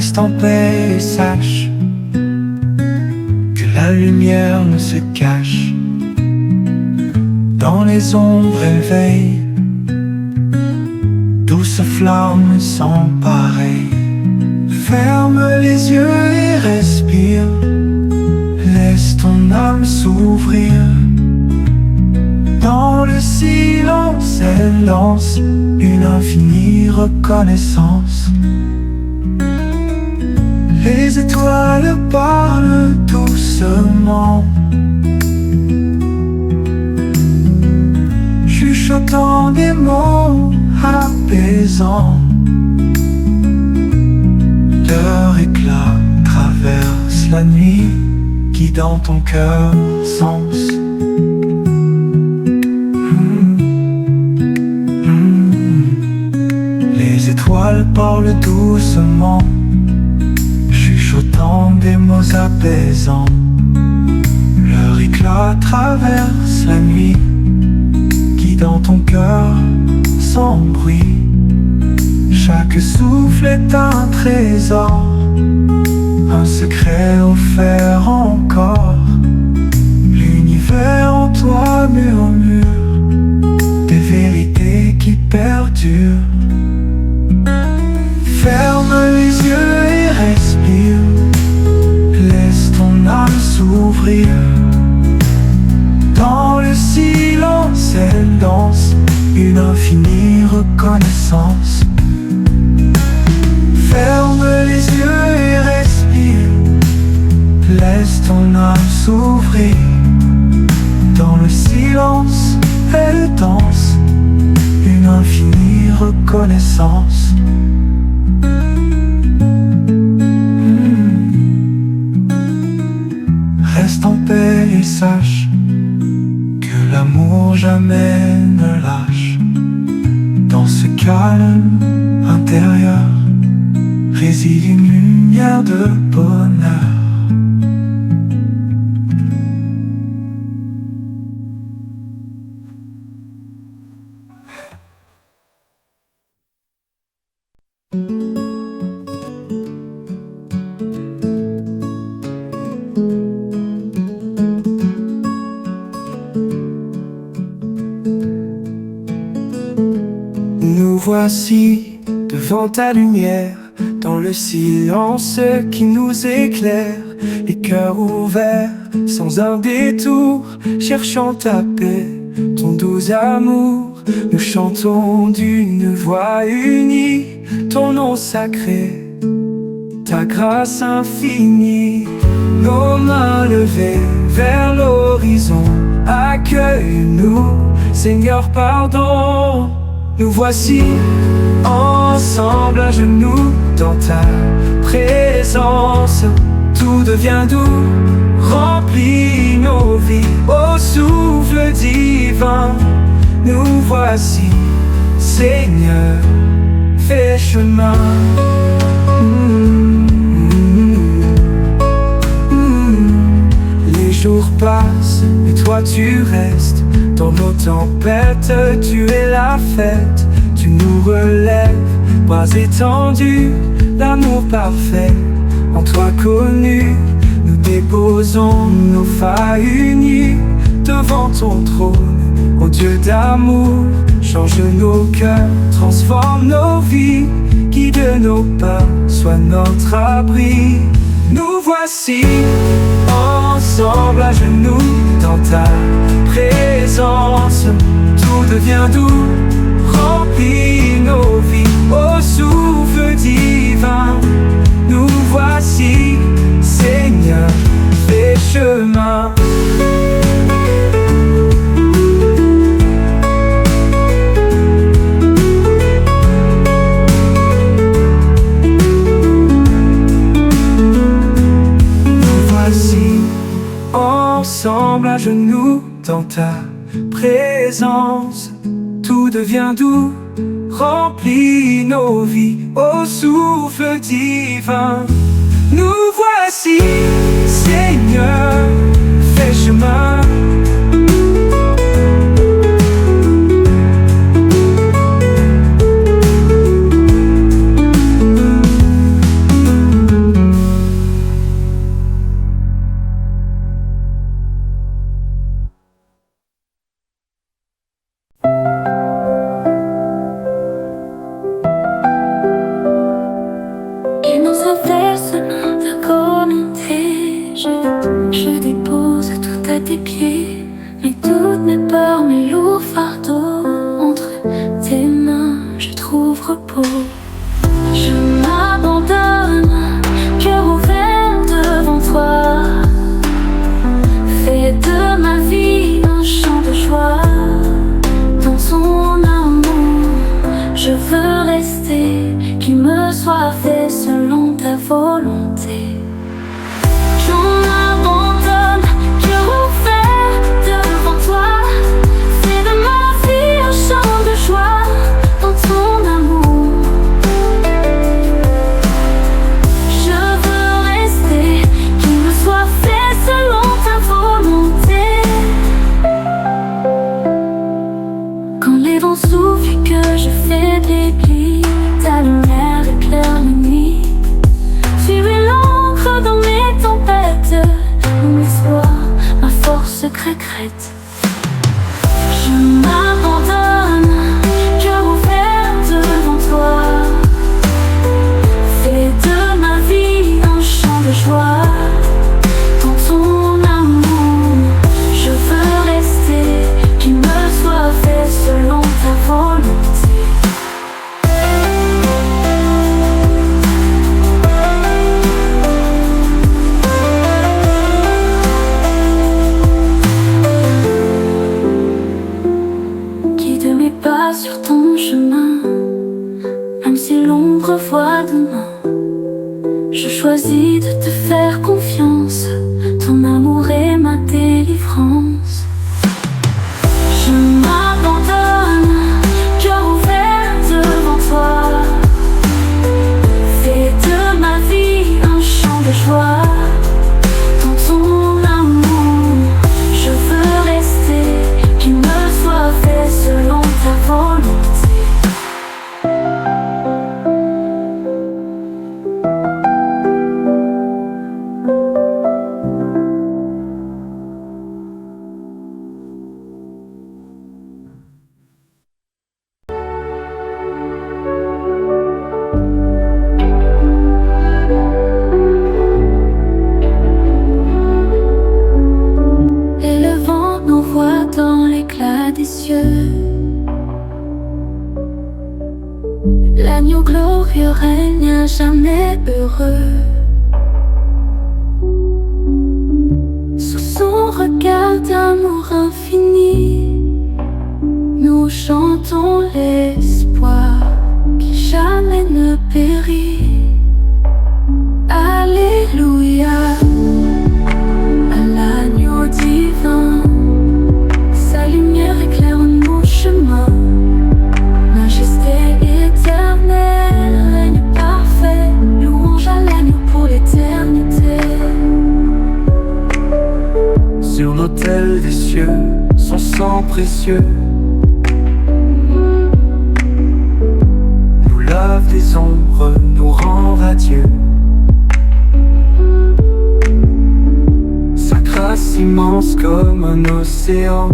Reste en paix et sache que la lumière ne se cache dans les ombres éveillées. Douce flamme sans pareil. Ferme les yeux et respire. Laisse ton âme s'ouvrir. Dans le silence, elle lance une infinie reconnaissance. Les étoiles parlent doucement, chuchotant des mots apaisants. Leur éclat traverse la nuit, guidant ton cœur sens. Les étoiles parlent doucement, chuchotant des mots apaisants. Leur éclat traverse la nuit, guidant ton cœur sans bruit. Chaque souffle est un trésor, un secret offert encore. L'univers en toi murmure des vérités qui perdurent. Ferme les yeux et respire. Laisse ton âme s'ouvrir. Dans le silence, elle danse une infinie reconnaissance. Ferme les yeux et respire. Laisse ton âme s'ouvrir. Dans le silence, elle danse une infinie reconnaissance. Reste en paix et sache que l'amour jamais ne lâche. Dans ce calme intérieur réside une lumière de bonheur. Nous voici devant ta lumière, dans le silence qui nous éclaire, les cœurs ouverts, sans un détour, cherchant ta paix, ton doux amour. Nous chantons d'une voix unie, ton nom sacré, ta grâce infinie. Nos mains levées vers l'horizon, accueille-nous, Seigneur, pardon. Nous voici ensemble à genoux dans ta présence. Tout devient doux, remplit nos vies au souffle divin. Nous voici, Seigneur, fais chemin. Les jours passent et toi tu restes. Dans nos tempêtes, tu es la fête. Tu nous relèves, bras étendus, l'amour parfait en toi connu. Nous déposons nos failles unies devant ton trône, ô Dieu d'amour. Change nos cœurs, transforme nos vies, guide nos pas, sois notre abri. Nous voici ensemble à genoux dans ta présence. Tout devient doux, remplit nos vies au souffle divin. Nous voici, Seigneur, fais chemin. Ensemble à genoux dans ta présence, tout devient doux, remplit nos vies au souffle divin. Nous voici, Seigneur, fais chemin. repos. Je m'abandonne, cœur ouvert devant toi. Fais de ma vie un chant de joie. Dans ton amour, je veux rester, qu'il me soit fait selon ta volonté. Je m'abandonne, cœur ouvert devant toi. Fais de ma vie un chant de joie. Dans ton amour, je veux rester, qu'il me soit fait selon ta volonté. Quand les vents soufflent et que je fais des plis, ta lumière éclaire la nuit. Tu es l'encre dans mes tempêtes, mon espoir, ma force secrète. Je m'abandonne, cœur ouvert devant toi. Fais de ma vie un chant de joie. Dans ton amour, je veux rester, qu'il me soit fait selon ta volonté. Guide mes pas sur ton chemin, même si l'ombre voit demain. Je choisis de te faire confiance, ton amour est ma délivrance. Je m'abandonne, cœur ouvert devant toi. Fais de ma vie un chant de joie. Dans ton amour, je veux rester, qu'il me soit fait selon ta volonté. Et le vent nous voit dans l'éclat des cieux. L'agneau glorieux règne à jamais heureux. Sous son regard d'amour infini, nous chantons l'espoir qui jamais ne périt. Alléluia à l'agneau divin. Sa lumière éclaire nos chemins. Majesté éternelle, règne parfait. Louange à l'agneau pour l'éternité. Sur l'autel des cieux, son sang précieux nous lave des ombres, nous rend radieux. Sa grâce immense comme un océan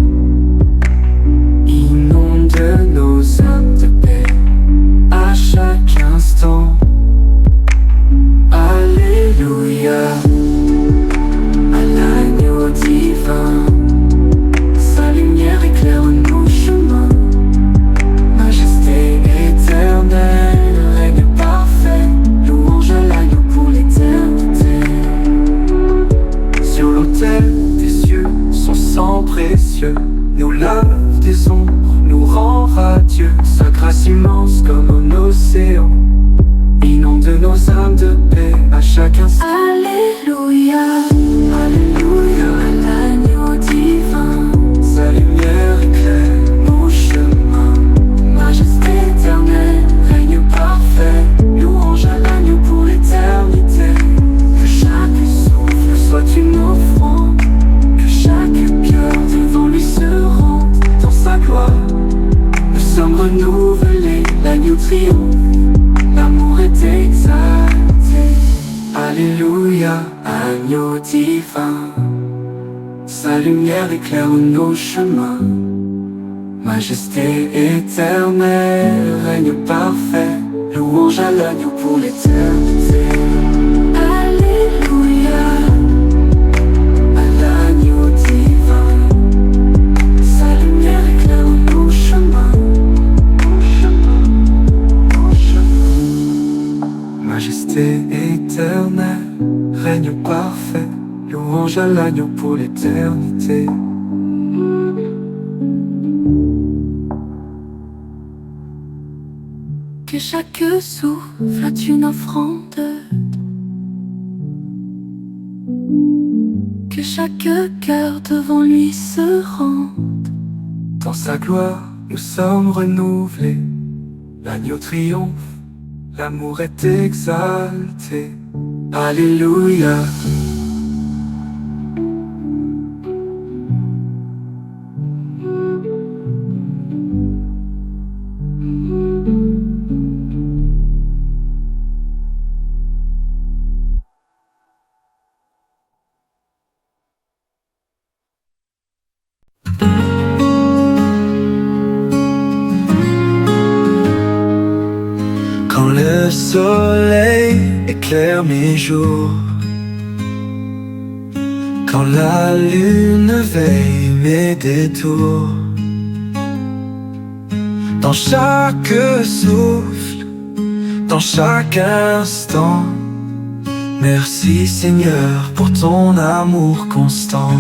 inonde nos âmes de paix à chaque instant. Alléluia à l'agneau divin. Sa lumière éclaire nos chemins. Majesté éternelle, règne parfait. Louange à l'agneau pour l'éternité. Sur l'autel des cieux, son sang précieux nous lave des ombres, nous rend radieux. Sa grâce immense comme un océan inonde nos âmes de paix à chaque instant. Alléluia, Alléluia à l'agneau divin. sa lumière éclaire nos chemins. Majesté éternelle, Règne parfait, louange à l'agneau pour l'éternité. Que chaque souffle soit une offrande, que chaque cœur devant lui se rende. Dans sa gloire, nous sommes renouvelés, l'agneau triomphe, l'amour est exalté. Alléluia, agneau divin. Sa lumière éclaire nos chemins. Majesté éternelle, règne parfait. Louange à l'agneau pour l'éternité. Alléluia, À l'agneau divin. Sa lumière éclaire nos chemins. mariage à l'agneau pour l'éternité. Que chaque souffle est une offrande, que chaque cœur devant lui se rende. Dans sa gloire, nous sommes renouvelés. L'agneau triomphe, l'amour est exalté. Alléluia. Quand le soleil éclaire mes jours, quand la lune veille mes détours, dans chaque souffle, dans chaque instant, merci Seigneur pour ton amour constant.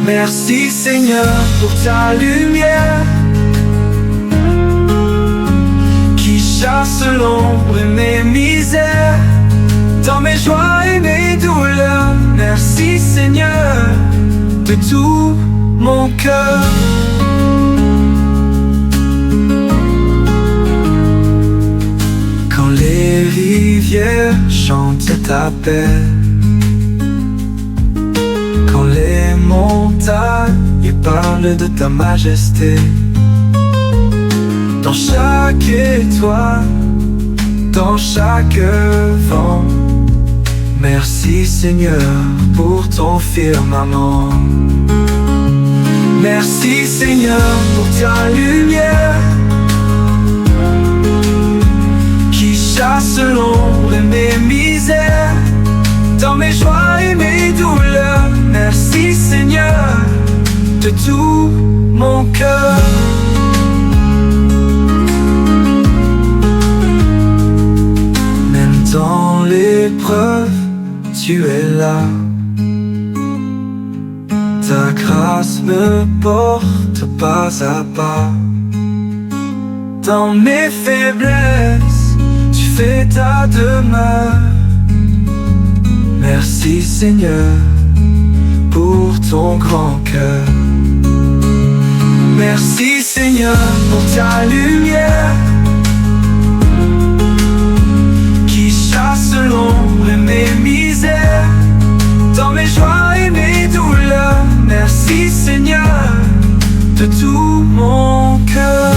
Merci Seigneur pour ta lumière qui chasse l'ombre et mes misères, dans mes joies et mes douleurs. Merci Seigneur de tout mon cœur. Quand les rivières chantent et t'appellent, quand les montagnes parlent de ta majesté, dans chaque étoile, dans chaque vent, merci Seigneur pour ton firmament. Merci Seigneur pour ta lumière qui chasse l'ombre et mes misères, dans mes joies et mes douleurs. Merci Seigneur de tout mon cœur. Même dans l'épreuve, tu es là. Ta grâce me porte pas à pas. Dans mes faiblesses, tu fais ta demeure. Merci Seigneur pour ton grand cœur. Merci Seigneur pour ta lumière qui chasse l'ombre et mes misères, dans mes joies et mes douleurs. Merci Seigneur de tout mon cœur.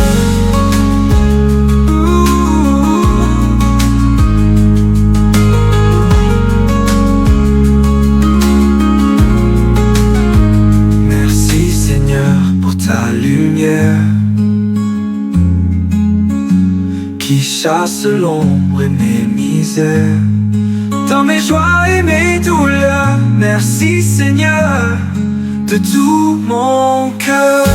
Merci Seigneur pour ta lumière qui chasse l'ombre et mes misères, dans mes joies et mes douleurs. Merci Seigneur de tout mon cœur.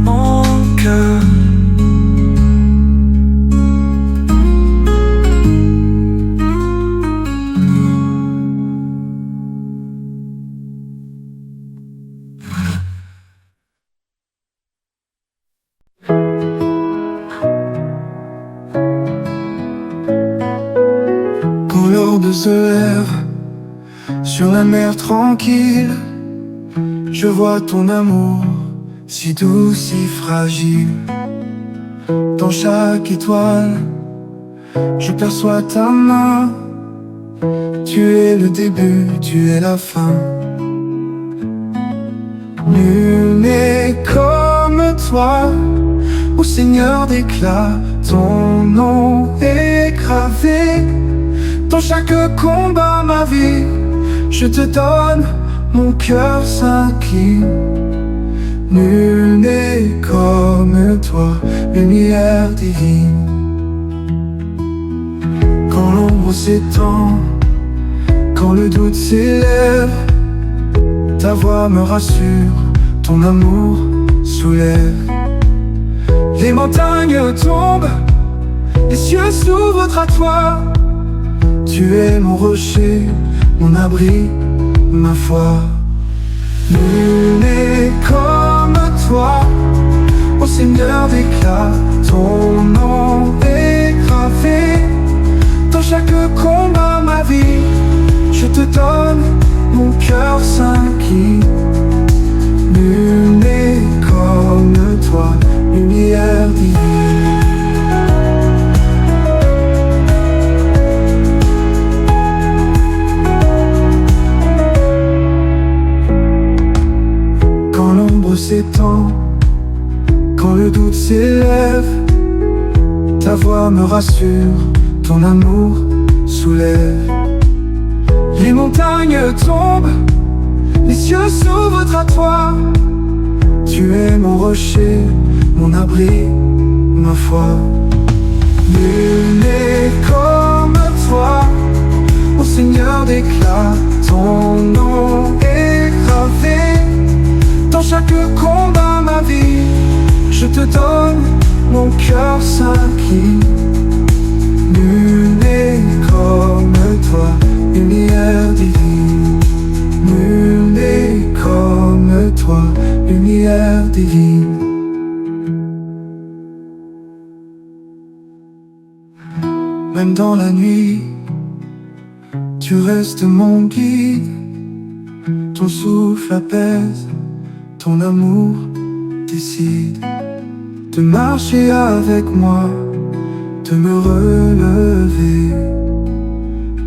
Mon cœur. Quand l'aube se lève sur la mer tranquille, je vois ton amour si doux, si fragile. Dans chaque étoile, je perçois ta main. Tu es le début, tu es la fin. Nul n'est comme toi, ô Seigneur d'éclat. Ton nom est gravé dans chaque combat, ma vie. Je te donne, mon cœur s'incline. Nul n'est comme toi, lumière divine. Quand l'ombre s'étend, quand le doute s'élève, ta voix me rassure, ton amour soulève. Les montagnes tombent, les cieux s'ouvrent à toi. Tu es mon rocher, mon abri, ma foi. Nul n'est comme toi, ô Seigneur d'éclat. Ton nom est gravé dans chaque combat, ma vie. Je te donne mon cœur s'inquiète. Nul n'est comme toi, lumière divine. Quand l'ombre s'étend, quand le doute s'élève, ta voix me rassure, ton amour soulève. Les montagnes tombent, les cieux s'ouvrent à toi. Tu es mon rocher, mon abri, ma foi. Nul n'est comme toi, ô Seigneur d'éclat. Ton nom est gravé dans chaque combat, ma vie. Je te donne mon cœur s'inquiète. Nul n'est comme toi, lumière divine. Nul n'est comme toi, lumière divine. Même dans la nuit, tu restes mon guide. Ton souffle apaise, ton amour décide de marcher avec moi, de me relever.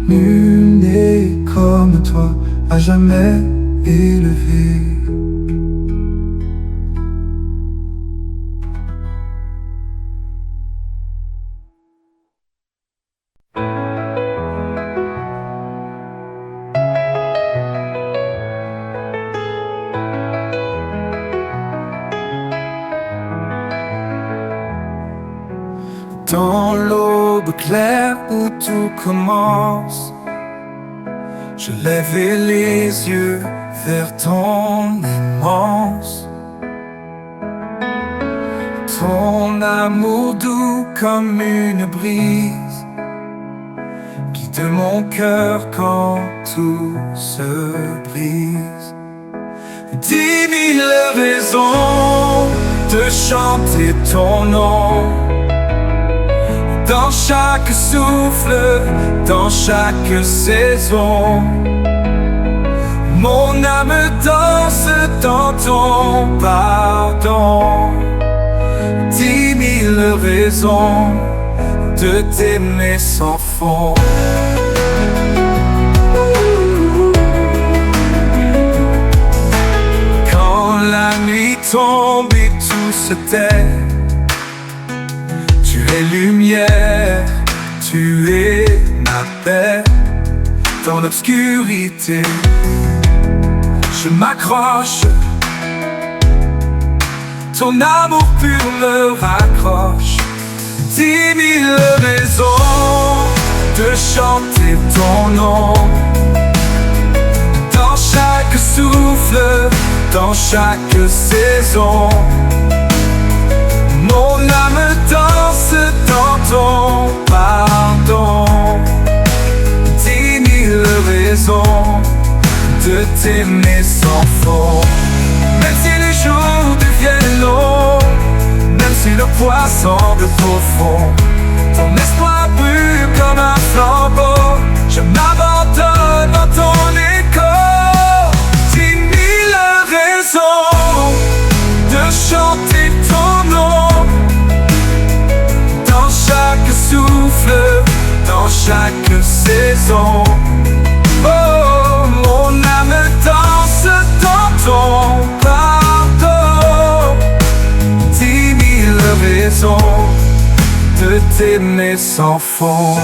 Nul n'est comme toi, à jamais élevé. Dans l'aube claire où tout commence, je lèvais les yeux vers ton immense. Ton amour doux comme une brise guide mon cœur quand tout se brise. 10 000 raisons de chanter ton nom. Dans chaque souffle, dans chaque saison, mon âme danse dans ton pardon. 10 000 raisons de t'aimer sans fond. Quand la nuit tombe et tout se tait, tu es lumière, tu es ma paix. Dans l'obscurité, je m'accroche. Ton amour pur me raccroche. 10 000 raisons de chanter ton nom. Dans chaque souffle, dans chaque saison, mon âme danse dans ton pardon. 10 000 raisons de t'aimer sans fond. Même si les jours deviennent longs, même si le poids semble profond, ton espoir brûle comme un flambeau. Je m'abandonne dans ton écho. 10 000 raisons de chanter ton nom. Dans chaque souffle, dans chaque saison, oh, mon âme danse dans ton pardon. 10 000 raisons de t'aimer sans fond.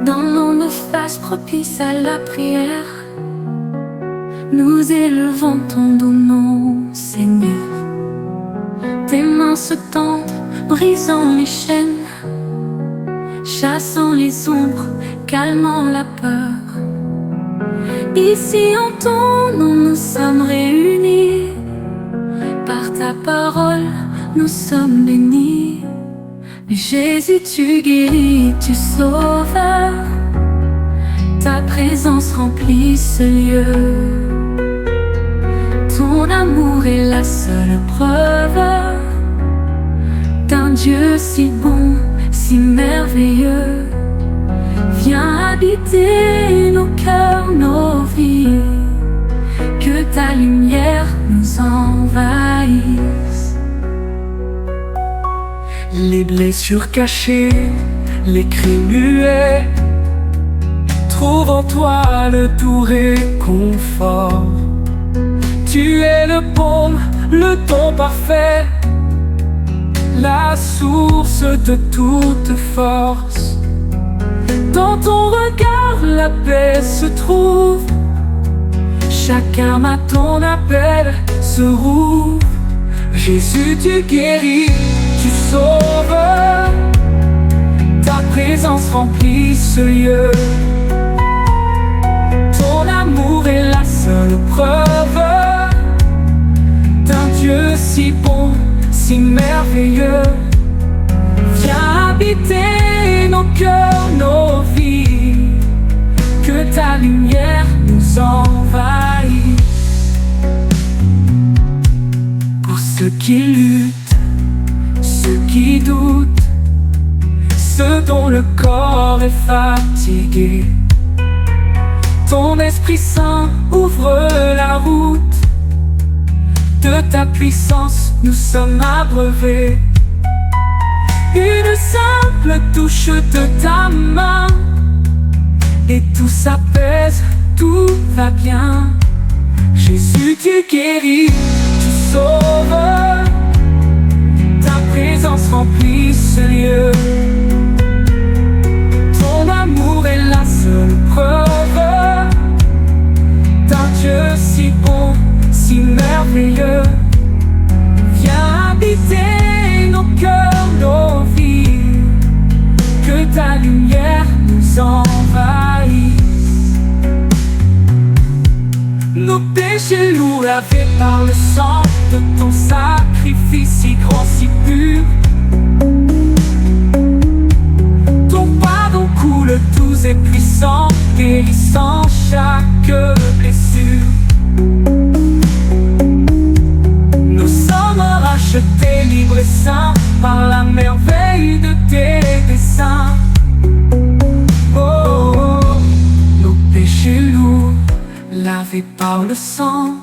Dans l'ombre propice à la prière. Nous élevons ton doux nom, Seigneur. Tes mains se tendent, brisant les chaînes, chassant les ombres, calmant la peur. Ici en ton nom nous sommes réunis. Par ta parole nous sommes bénis. Jésus, tu guéris, tu sauves. Ta présence remplit ce lieu. Ton amour est la seule preuve d'un Dieu si bon, si merveilleux. Viens habiter nos cœurs, nos vies. Que ta lumière nous envahisse. Les blessures cachées, les cris muets, trouve en toi le doux réconfort. Tu es le baume, le don parfait, la source de toute force. Dans ton regard la paix se trouve. Chaque âme à ton appel se rouvre. Jésus, tu guéris, tu sauves. Ta présence remplit ce lieu. Ton amour est la seule preuve d'un Dieu si bon, si merveilleux. Viens habiter nos cœurs, nos vies. Que ta lumière nous envahisse. Pour ceux qui luttent, ceux qui doutent, ceux dont le corps est fatigué, ton Esprit Saint ouvre la route. De ta puissance nous sommes abreuvés. Une simple touche de ta main et tout s'apaise, tout va bien. Jésus, tu guéris, tu sauves. Ta présence remplit ce lieu. Ton amour est la seule preuve d'un Dieu si bon, si merveilleux. Viens habiter nos cœurs, nos vies. Que ta lumière nous envahisse. Nos péchés lourds lavés par le sang de ton sacrifice si grand, si pur. Ton pardon coule doux et puissant, guérissant chaque blessure. Nous sommes rachetés, libres et saints par la merveille de tes desseins. Oh, oh, nos péchés lourds lavés par le sang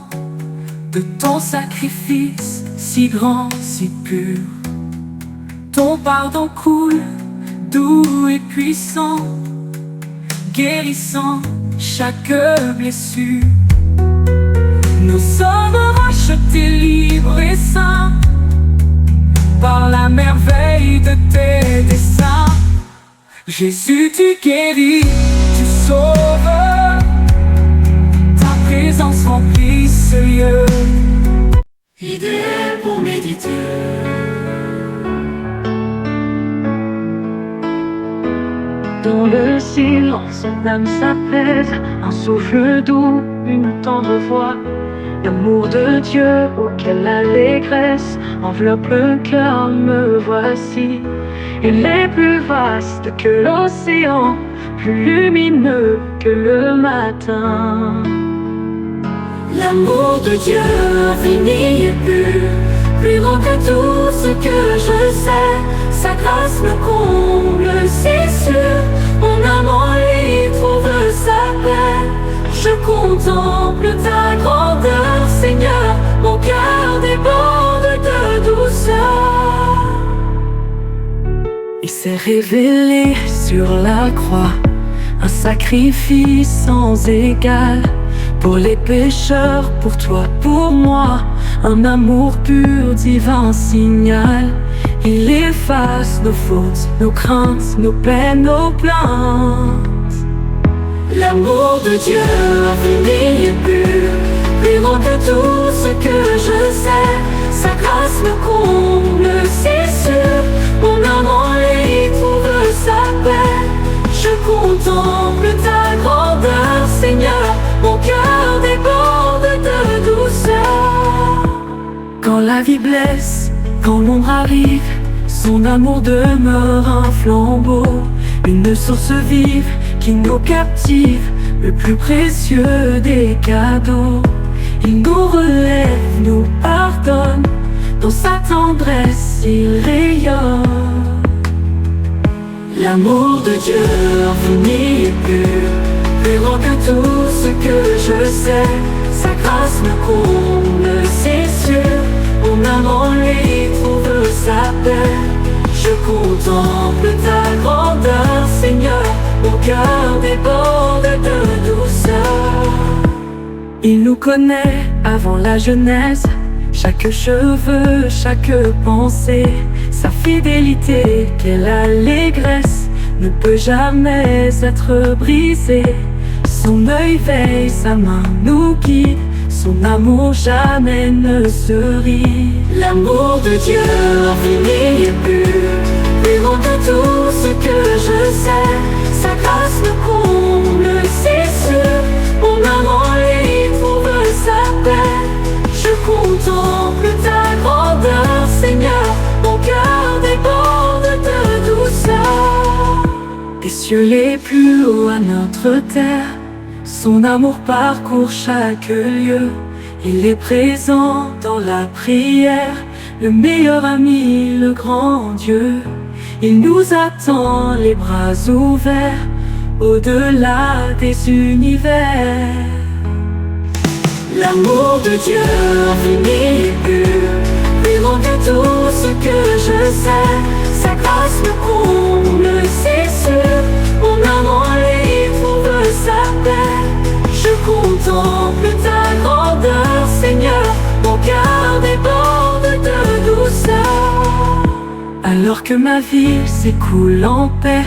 de ton sacrifice si grand, si pur. Ton pardon coule, doux et puissant, guérissant chaque blessure. Nous sommes rachetés, libres et saints par la merveille de tes desseins. Jésus, tu guéris, tu sauves. Ta présence remplit ce lieu. Idée pour méditer. Dans le silence, son âme s'apaise. Un souffle doux, une tendre voix. L'amour de Dieu auquel l'allégresse enveloppe le cœur, me voici. Il est plus vaste que l'océan, plus lumineux que le matin. L'amour de Dieu infini et pur, plus grand que tout ce que je sais. Sa grâce me comble, si sûr. Mon âme en lui trouve sa paix. Je contemple ta grandeur, Seigneur. Mon cœur déborde de douceur. Il s'est révélé sur la croix, un sacrifice sans égal. Pour les pécheurs, pour toi, pour moi, un amour pur, divin signal. Il efface nos fautes, nos craintes, nos peines, nos plaintes. L'amour de Dieu infini et pur, plus grand que tout ce que je sais. Sa grâce me comble, c'est sûr. Mon âme en lui trouve sa paix. Je contemple ta grandeur, Seigneur. Mon cœur déborde de douceur. Quand la vie blesse, quand l'ombre arrive, son amour demeure un flambeau, une source vive qui nous captive, le plus précieux des cadeaux. Il nous relève, nous pardonne, dans sa tendresse il rayonne. L'amour de Dieu infini et pur, plus grand que tout ce que je sais. Sa grâce me comble, c'est sûr. Mon âme en lui trouve sa paix. Je contemple ta grandeur, Seigneur. Mon cœur déborde de douceur. Il nous connaît avant la jeunesse, chaque cheveu, chaque pensée. Sa fidélité, quelle allégresse, ne peut jamais être brisée. Son œil veille, sa main nous guide, son amour jamais ne se rit. L'amour de Dieu infini et pur, plus grand que tout ce que je sais. Sa grâce me comble, c'est sûr. Mon âme en lui trouve sa paix. Je contemple ta grandeur, Seigneur. Mon cœur déborde de douceur. Des cieux les plus hauts à notre terre, son amour parcourt chaque lieu. Il est présent dans la prière, le meilleur ami, le grand Dieu. Il nous attend les bras ouverts, au-delà des univers. L'amour de Dieu infini et pur, plus grand que tout ce que je sais. Sa grâce me comble, c'est sûr. Mon âme en lui trouve sa paix. Je contemple ta grandeur, Seigneur. Mon cœur déborde de douceur. Alors que ma vie s'écoule en paix,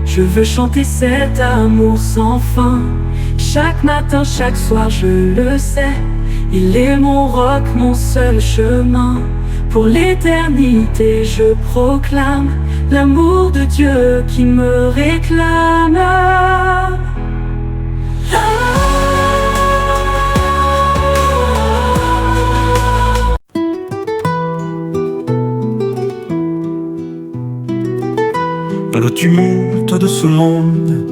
je veux chanter cet amour sans fin. Chaque matin, chaque soir, je le sais, il est mon roc, mon seul chemin. Pour l'éternité, je proclame l'amour de Dieu qui me réclame. Dans le tumulte de ce monde,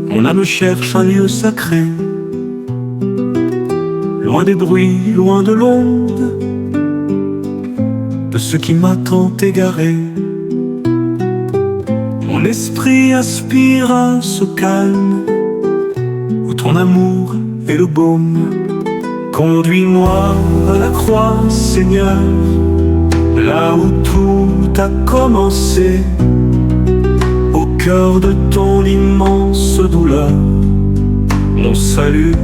mon âme cherche un lieu sacré, loin des bruits, loin de l'onde, de ce qui m'a tant égaré. Mon esprit aspire à ce calme, où ton amour est le baume. Conduis-moi à la croix, Seigneur, là où tout a commencé, au cœur de ton immense douleur. Mon salut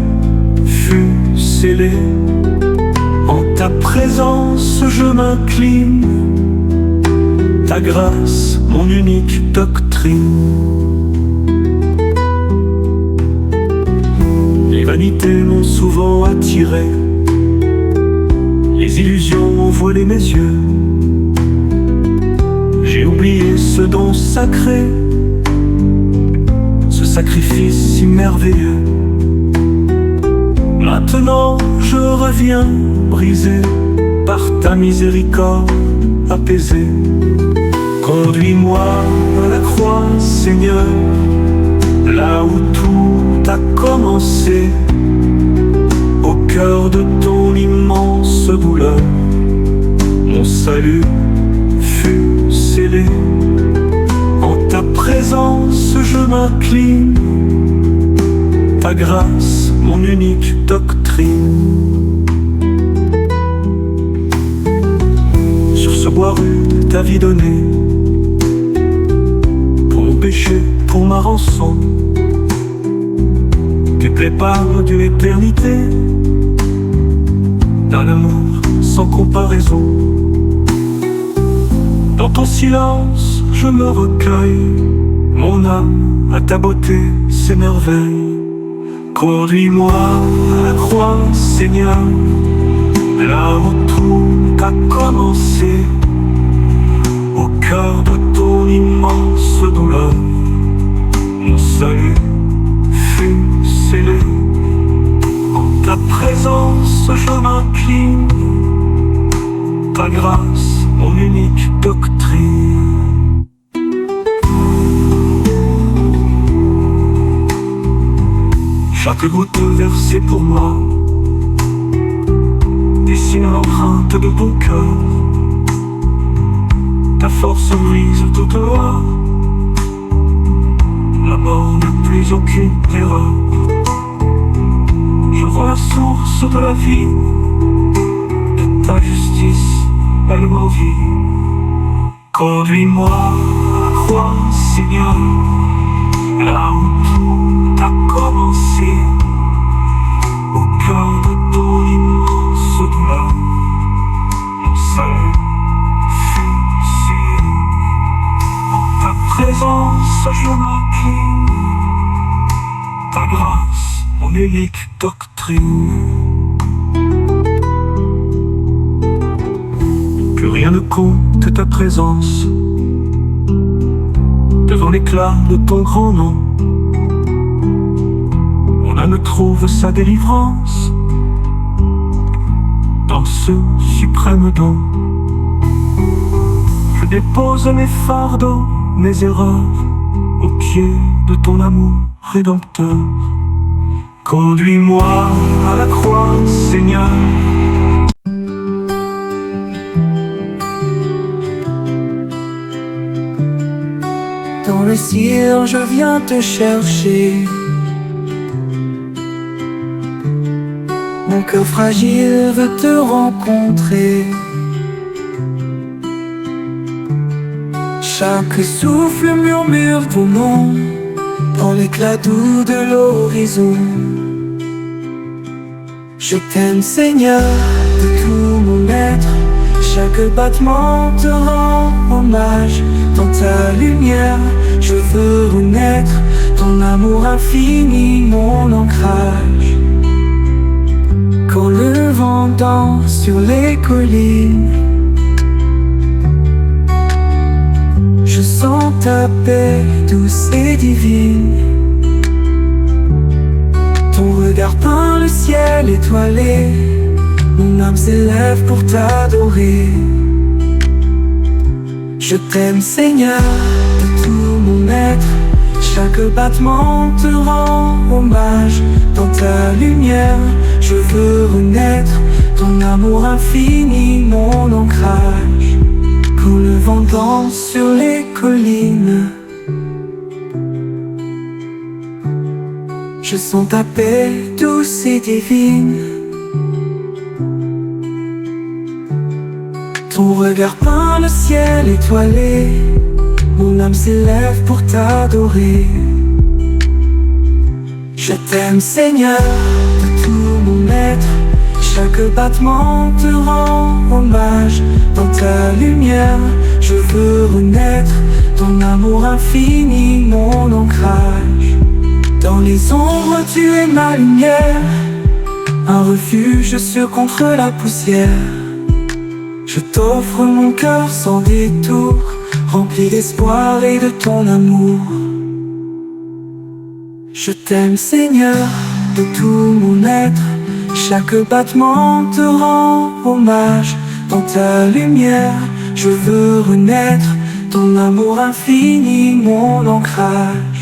fut scellé, en ta présence je m'incline. Ta grâce, mon unique doctrine. Les vanités m'ont souvent attiré, les illusions ont voilé mes yeux. J'ai oublié ce don sacré, ce sacrifice si merveilleux. Maintenant je reviens brisé par ta miséricorde apaisée. Conduis-moi à la croix, Seigneur, là où tout a commencé, au cœur de ton immense douleur. Mon salut fut scellé, en ta présence je m'incline. Ta grâce, mon unique doctrine. Sur ce bois rude, ta vie donnée, pour mon péché, pour ma rançon. Tu prépares d'une éternité, d'un amour sans comparaison. Dans ton silence, je me recueille, mon âme à ta beauté ces merveilles. Conduis-moi à la croix, Seigneur, là où tout a commencé, au cœur de ton immense douleur. Mon salut fut scellé. En ta présence je m'incline, ta grâce, mon unique doctrine. Chaque goutte versée pour moi dessine l'empreinte de ton cœur. Ta force brise toute loi, la mort n'a plus aucune erreur. Je vois la source de la vie, de ta justice, elle m'envie. Conduis-moi à la croix, Seigneur, là où tout a commencé, au cœur de ton immense douleur. Mon salut fut scellé. En ta présence je m'incline, ta grâce, mon unique doctrine. Plus rien ne compte ta présence devant l'éclat de ton grand nom. Mon âme trouve sa délivrance dans ce suprême don. Je dépose mes fardeaux, mes erreurs au pied de ton amour rédempteur. Conduis-moi à la croix, Seigneur. Dans le ciel, je viens te chercher. Mon cœur fragile veut te rencontrer. Chaque souffle murmure ton nom dans l'éclat doux de l'horizon. Je t'aime, Seigneur, de tout mon être. Chaque battement te rend hommage. Dans ta lumière, je veux renaître. Ton amour infini, mon ancrage. Quand le vent danse sur les collines, je sens ta paix douce et divine. Ton regard peint le ciel étoilé. Mon âme s'élève pour t'adorer. Je t'aime, Seigneur, de tout mon être. Chaque battement te rend hommage. Dans ta lumière, je veux renaître. Ton amour infini, mon ancrage. Quand le vent danse sur les collines, je sens ta paix douce et divine. Ton regard peint le ciel étoilé. Mon âme s'élève pour t'adorer. Je t'aime, Seigneur, de tout mon être. Chaque battement te rend hommage. Dans ta lumière, je veux renaître. Ton amour infini, mon ancrage. Dans les ombres, tu es ma lumière. Un refuge sûr contre la poussière. Je t'offre mon cœur sans détour, rempli d'espoir et de ton amour. Je t'aime, Seigneur, de tout mon être. Chaque battement te rend hommage. Dans ta lumière, je veux renaître. Ton amour infini, mon ancrage.